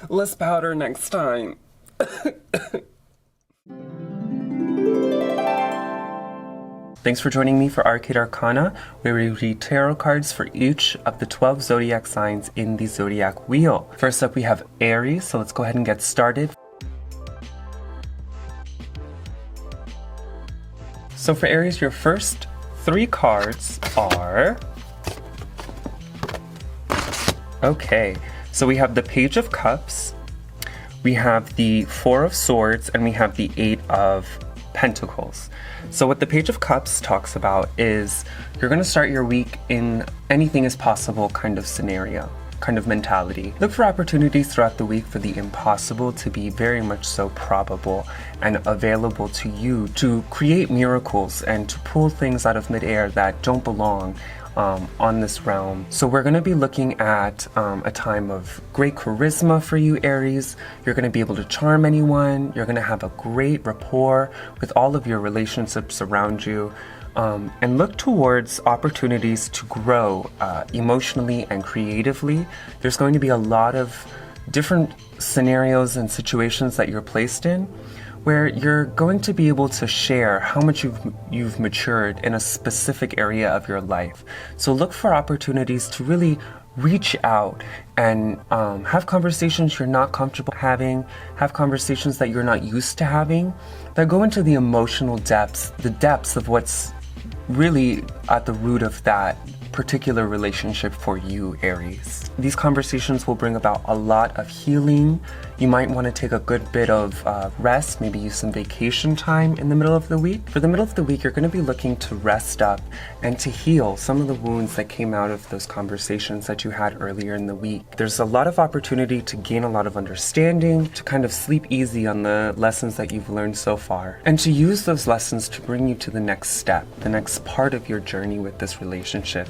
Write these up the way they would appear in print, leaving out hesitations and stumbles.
Less powder next time. Thanks for joining me for Arcade Arcana, where we read tarot cards for each of the 12 zodiac signs in the zodiac wheel. First up, we have Aries, so let's go ahead and get started. So for Aries, your first 3 cards are... Okay, so we have the Page of Cups, we have the 4 of Swords, and we have the 8 of Pentacles. So what the Page of Cups talks about is you're going to start your week in anything is possible kind of scenario, kind of mentality. Look for opportunities throughout the week for the impossible to be very much so probable and available to you to create miracles and to pull things out of midair that don't belong on this realm. So we're going to be looking at a time of great charisma for you, Aries. You're going to be able to charm anyone. You're going to have a great rapport with all of your relationships around you. And look towards opportunities to grow emotionally and creatively. There's going to be a lot of different scenarios and situations that you're placed in where you're going to be able to share how much you've matured in a specific area of your life. So look for opportunities to really reach out and have conversations you're not comfortable having, have conversations that you're not used to having, that go into the emotional depths, the depths of what's really at the root of that particular relationship for you, Aries. These conversations will bring about a lot of healing. You might want to take a good bit of rest, maybe use some vacation time in the middle of the week. For the middle of the week, you're going to be looking to rest up and to heal some of the wounds that came out of those conversations that you had earlier in the week. There's a lot of opportunity to gain a lot of understanding, to kind of sleep easy on the lessons that you've learned so far, and to use those lessons to bring you to the next step, the next part of your journey with this relationship,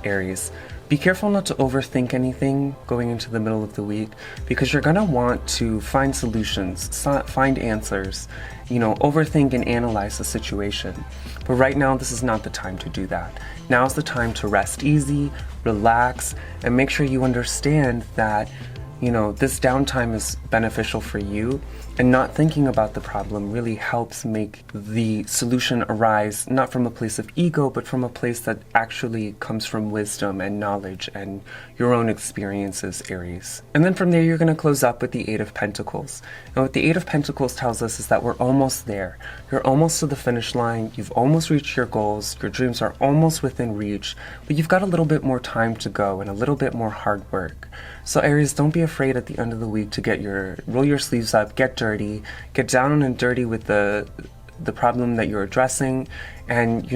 Aries. Be careful not to overthink anything going into the middle of the week, because you're going to want to find solutions, find answers, overthink and analyze the situation. But right now, this is not the time to do that. Now's the time to rest easy, relax, and make sure you understand that this downtime is beneficial for you, and not thinking about the problem really helps make the solution arise not from a place of ego, but from a place that actually comes from wisdom and knowledge and your own experiences, Aries. And then from there, you're going to close up with the 8 of Pentacles. And what the 8 of Pentacles tells us is that we're almost there. You're almost to the finish line. You've almost reached your goals. Your dreams are almost within reach, but you've got a little bit more time to go and a little bit more hard work. So Aries, don't be afraid at the end of the week to roll your sleeves up, get dirty, get down and dirty with the problem that you're addressing, and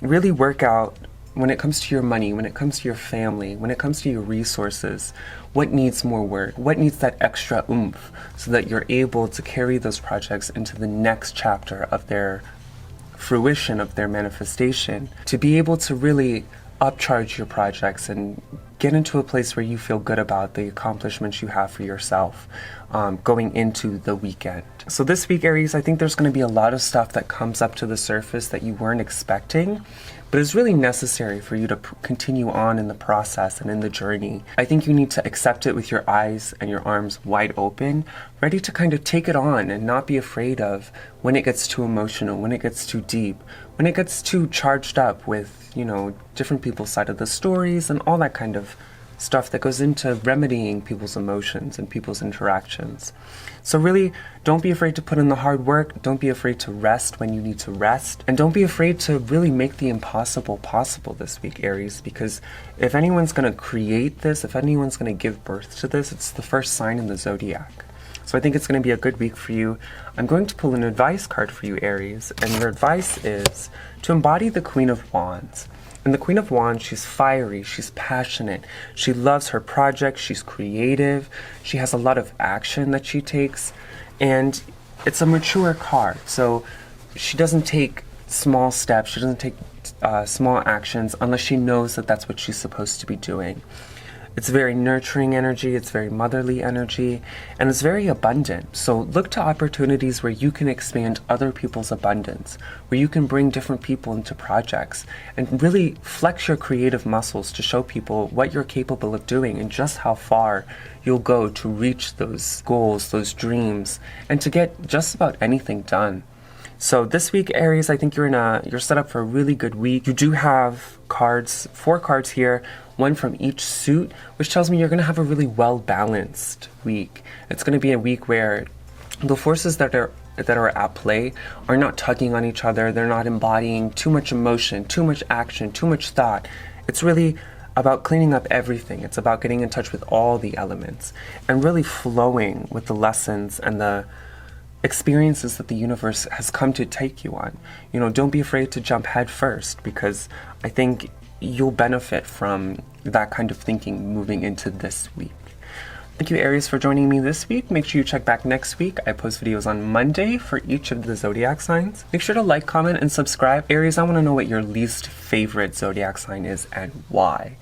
really work out when it comes to your money, when it comes to your family, when it comes to your resources, what needs more work, what needs that extra oomph, so that you're able to carry those projects into the next chapter of their fruition, of their manifestation, to be able to really upcharge your projects and get into a place where you feel good about the accomplishments you have for yourself going into the weekend. So this week, Aries, I think there's going to be a lot of stuff that comes up to the surface that you weren't expecting, but it's really necessary for you to continue on in the process and in the journey. I think you need to accept it with your eyes and your arms wide open, ready to kind of take it on and not be afraid of when it gets too emotional, when it gets too deep, when it gets too charged up with different people's side of the stories and all that kind of stuff that goes into remedying people's emotions and people's interactions. So really, don't be afraid to put in the hard work. Don't be afraid to rest when you need to rest. And don't be afraid to really make the impossible possible this week, Aries, because if anyone's going to create this, if anyone's going to give birth to this, it's the first sign in the zodiac. So I think it's going to be a good week for you. I'm going to pull an advice card for you, Aries, and your advice is to embody the Queen of Wands. And the Queen of Wands, she's fiery, she's passionate, she loves her project, she's creative, she has a lot of action that she takes, and it's a mature card. So she doesn't take small steps, she doesn't take small actions unless she knows that that's what she's supposed to be doing. It's very nurturing energy, it's very motherly energy, and it's very abundant. So look to opportunities where you can expand other people's abundance, where you can bring different people into projects, and really flex your creative muscles to show people what you're capable of doing and just how far you'll go to reach those goals, those dreams, and to get just about anything done. So this week, Aries, I think you're set up for a really good week. You do have cards, 4 cards here, 1 from each suit, which tells me you're going to have a really well-balanced week. It's going to be a week where the forces that are at play are not tugging on each other. They're not embodying too much emotion, too much action, too much thought. It's really about cleaning up everything. It's about getting in touch with all the elements and really flowing with the lessons and the experiences that the universe has come to take you on. Don't be afraid to jump head first, because I think you'll benefit from that kind of thinking moving into this week. Thank you, Aries, for joining me this week. Make sure you check back next week. I post videos on Monday for each of the zodiac signs. Make sure to like, comment, and subscribe. Aries, I want to know what your least favorite zodiac sign is and why.